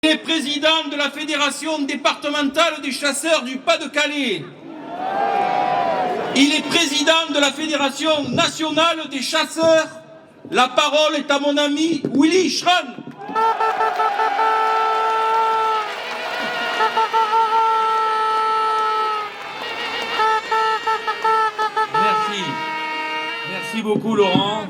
Il est président de la Fédération départementale des chasseurs du Pas-de-Calais. Il est président de la Fédération nationale des chasseurs. La parole est à mon ami Willy Schran. Merci beaucoup Laurent.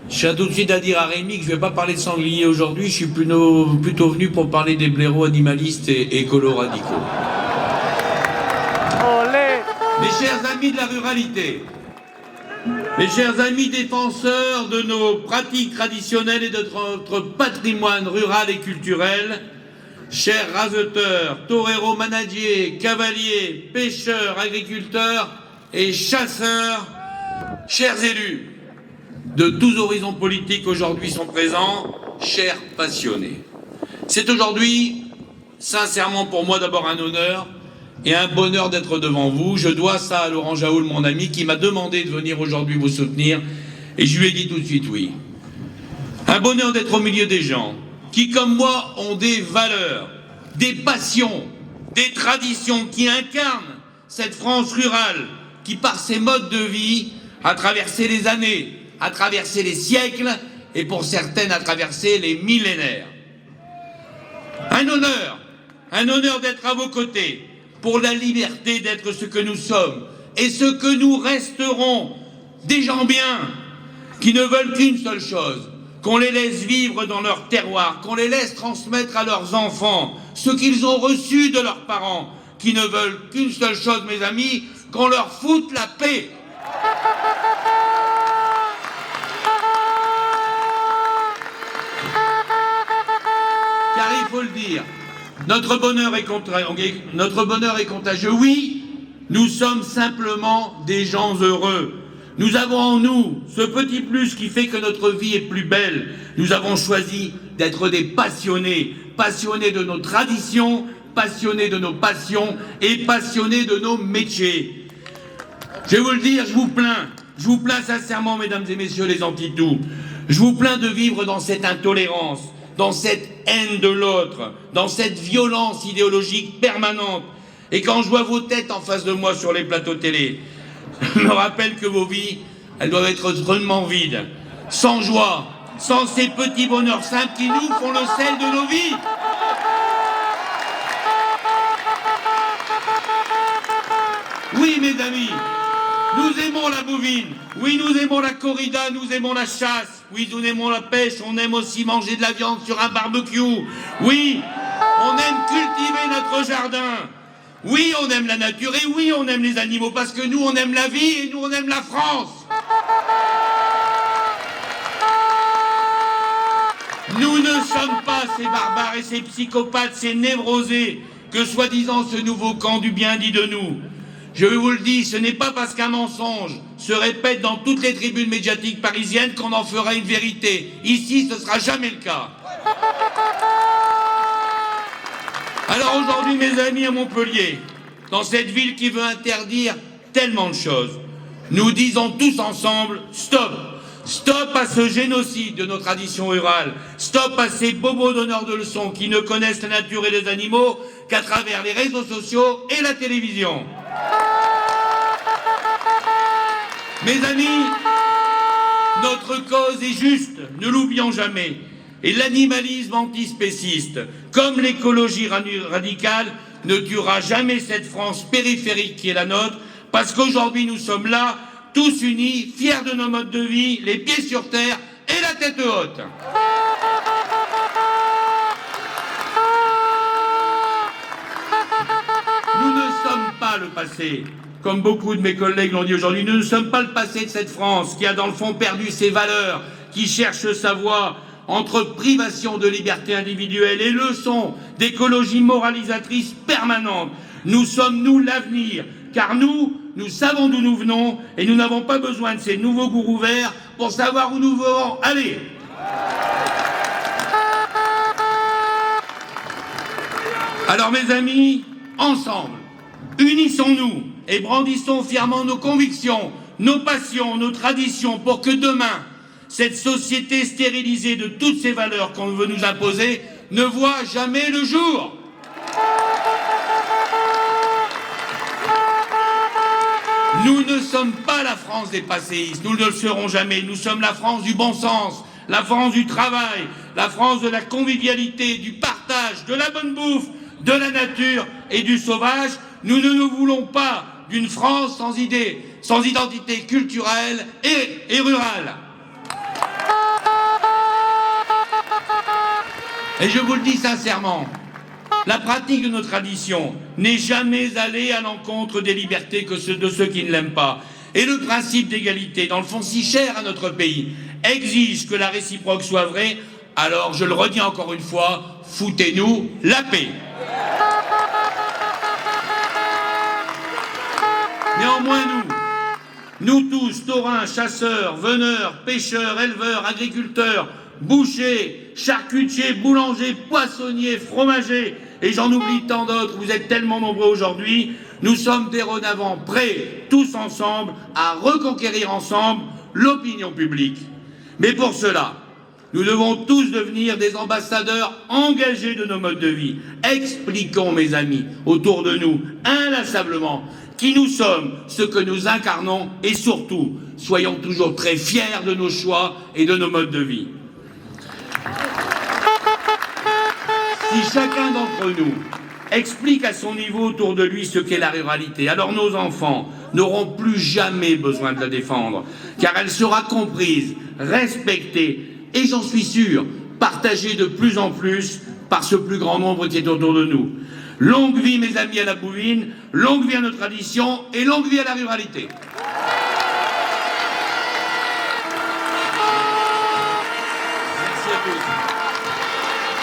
Je tiens tout de suite à dire à Rémi que je ne vais pas parler de sanglier aujourd'hui, je suis plutôt venu pour parler des blaireaux animalistes et écolo-radicaux. Mes chers amis de la ruralité, mes chers amis défenseurs de nos pratiques traditionnelles et de notre patrimoine rural et culturel, chers raseteurs, toreros, manadiers, cavaliers, pêcheurs, agriculteurs et chasseurs, chers élus de tous horizons politiques aujourd'hui sont présents, chers passionnés. C'est aujourd'hui, sincèrement pour moi d'abord un honneur et un bonheur d'être devant vous. Je dois ça à Laurent Jaoul, mon ami, qui m'a demandé de venir aujourd'hui vous soutenir et je lui ai dit tout de suite oui. Un bonheur d'être au milieu des gens qui, comme moi, ont des valeurs, des passions, des traditions qui incarnent cette France rurale qui, par ses modes de vie, a traversé les années, a traversé les siècles et pour certaines a traversé les millénaires. Un honneur d'être à vos côtés pour la liberté d'être ce que nous sommes et ce que nous resterons, des gens bien qui ne veulent qu'une seule chose, qu'on les laisse vivre dans leur terroir, qu'on les laisse transmettre à leurs enfants ce qu'ils ont reçu de leurs parents, qui ne veulent qu'une seule chose, mes amis, qu'on leur foute la paix. Car il faut le dire, notre bonheur est contagieux. Oui, nous sommes simplement des gens heureux. Nous avons en nous ce petit plus qui fait que notre vie est plus belle. Nous avons choisi d'être des passionnés, passionnés de nos traditions, passionnés de nos passions et passionnés de nos métiers. Je vais vous le dire, je vous plains sincèrement, mesdames et messieurs les anti-tout. Je vous plains de vivre dans cette intolérance, dans cette haine de l'autre, dans cette violence idéologique permanente. Et quand je vois vos têtes en face de moi sur les plateaux télé, je me rappelle que vos vies, elles doivent être drôlement vides, sans joie, sans ces petits bonheurs simples qui nous font le sel de nos vies. Oui, mes amis, nous aimons la bovine, oui, nous aimons la corrida, nous aimons la chasse, oui, nous aimons la pêche, on aime aussi manger de la viande sur un barbecue, oui, on aime cultiver notre jardin, oui, on aime la nature et oui, on aime les animaux parce que nous, on aime la vie et nous, on aime la France. Nous ne sommes pas ces barbares et ces psychopathes, ces névrosés que soi-disant ce nouveau camp du bien dit de nous. Je vous le dis, ce n'est pas parce qu'un mensonge se répète dans toutes les tribunes médiatiques parisiennes qu'on en fera une vérité. Ici, ce ne sera jamais le cas. Alors aujourd'hui, mes amis, à Montpellier, dans cette ville qui veut interdire tellement de choses, nous disons tous ensemble, stop. Stop à ce génocide de nos traditions rurales. Stop à ces bobos donneurs de leçons qui ne connaissent la nature et les animaux qu'à travers les réseaux sociaux et la télévision. Mes amis, notre cause est juste, ne l'oublions jamais. Et l'animalisme antispéciste, comme l'écologie radicale, ne tuera jamais cette France périphérique qui est la nôtre, parce qu'aujourd'hui nous sommes là, tous unis, fiers de nos modes de vie, les pieds sur terre et la tête haute. Nous ne sommes pas le passé. Comme beaucoup de mes collègues l'ont dit aujourd'hui, nous ne sommes pas le passé de cette France qui a dans le fond perdu ses valeurs, qui cherche sa voie entre privation de liberté individuelle et leçons d'écologie moralisatrice permanente. Nous sommes, nous, l'avenir, car nous savons d'où nous venons et nous n'avons pas besoin de ces nouveaux gourous verts pour savoir où nous voulons aller. Alors mes amis, ensemble, unissons-nous et brandissons fièrement nos convictions, nos passions, nos traditions pour que demain, cette société stérilisée de toutes ces valeurs qu'on veut nous imposer ne voit jamais le jour. Nous ne sommes pas la France des passéistes, nous ne le serons jamais. Nous sommes la France du bon sens, la France du travail, la France de la convivialité, du partage, de la bonne bouffe, de la nature et du sauvage. Nous ne nous voulons pas d'une France sans idée, sans identité culturelle et rurale. Et je vous le dis sincèrement, la pratique de nos traditions n'est jamais allée à l'encontre des libertés de ceux qui ne l'aiment pas. Et le principe d'égalité, dans le fond si cher à notre pays, exige que la réciproque soit vraie. Alors, je le redis encore une fois, foutez-nous la paix. Néanmoins, nous tous, taurins, chasseurs, veneurs, pêcheurs, éleveurs, agriculteurs, bouchers, charcutiers, boulangers, poissonniers, fromagers, et j'en oublie tant d'autres, vous êtes tellement nombreux aujourd'hui, nous sommes dorénavant prêts, tous ensemble, à reconquérir ensemble l'opinion publique. Mais pour cela, nous devons tous devenir des ambassadeurs engagés de nos modes de vie. Expliquons, mes amis, autour de nous, inlassablement, qui nous sommes, ce que nous incarnons, et surtout, soyons toujours très fiers de nos choix et de nos modes de vie. Si chacun d'entre nous explique à son niveau autour de lui ce qu'est la ruralité, alors nos enfants n'auront plus jamais besoin de la défendre, car elle sera comprise, respectée et, j'en suis sûr, partagée de plus en plus par ce plus grand nombre qui est autour de nous. Longue vie, mes amis, à la bouvine, longue vie à nos traditions et longue vie à la ruralité.